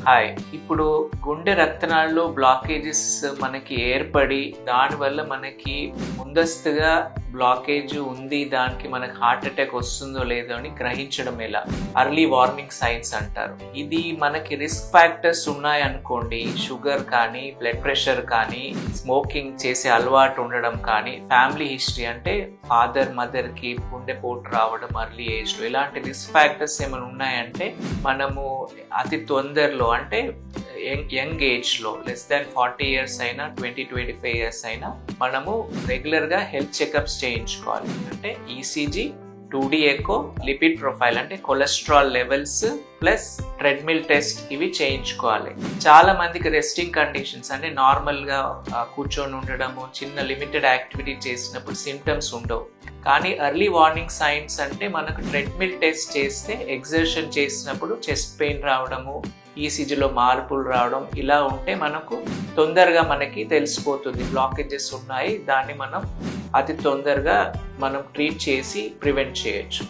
Hi, ఇప్పుడు గుండె రక్తనాళాల్లో బ్లాకేజెస్ మనకి ఏర్పడి దానివల్ల మనకి ముందస్తుగా బ్లాకేజ్ ఉంది, దానికి మనకి హార్ట్ అటాక్ వస్తుందో లేదో అని గ్రహించడం ఎలా? అర్లీ వార్నింగ్ సైన్స్ అంటారు. ఇది మనకి రిస్క్ ఫ్యాక్టర్స్ ఉన్నాయనుకోండి, షుగర్ కానీ, బ్లడ్ ప్రెషర్ కానీ, స్మోకింగ్ చేసే అలవాటు ఉండడం కానీ, ఫ్యామిలీ హిస్టరీ అంటే ఫాదర్ మదర్ కి గుండెపోటు రావడం అర్లీ ఏజ్ లో, ఇలాంటి రిస్క్ ఫ్యాక్టర్స్ ఏమైనా ఉన్నాయంటే మనము అతి తొందరలో అంటే యంగ్ ఏజ్ లో లెస్ దాన్ 40 years అయినా 20-25 years అయినా మనము రెగ్యులర్ గా హెల్త్ చెకప్స్ చేయించుకోవాలి. అంటే ECG, 2D echo, lipid profile అంటే cholesterol levels plus treadmill test ఇవి చేయించుకోవాలి. చాలా మందికి రెస్టింగ్ కండిషన్స్ అంటే నార్మల్ గా కూర్చొని ఉండడము, చిన్న లిమిటెడ్ యాక్టివిటీ చేసినప్పుడు సిమ్టమ్స్ ఉండవు. కానీ ఎర్లీ వార్నింగ్ సైన్స్ అంటే మనకు ట్రెడ్మిల్ టెస్ట్ చేస్తే ఎగ్జర్షన్ చేసినప్పుడు చెస్ట్ పెయిన్ రావడము, ఈసీజీలో మార్పులు రావడం ఇలా ఉంటే మనకు తొందరగా మనకి తెలిసిపోతుంది బ్లాకేజెస్ ఉన్నాయి. దాన్ని మనం అతి తొందరగా మనం ట్రీట్ చేసి ప్రివెంట్ చేయొచ్చు.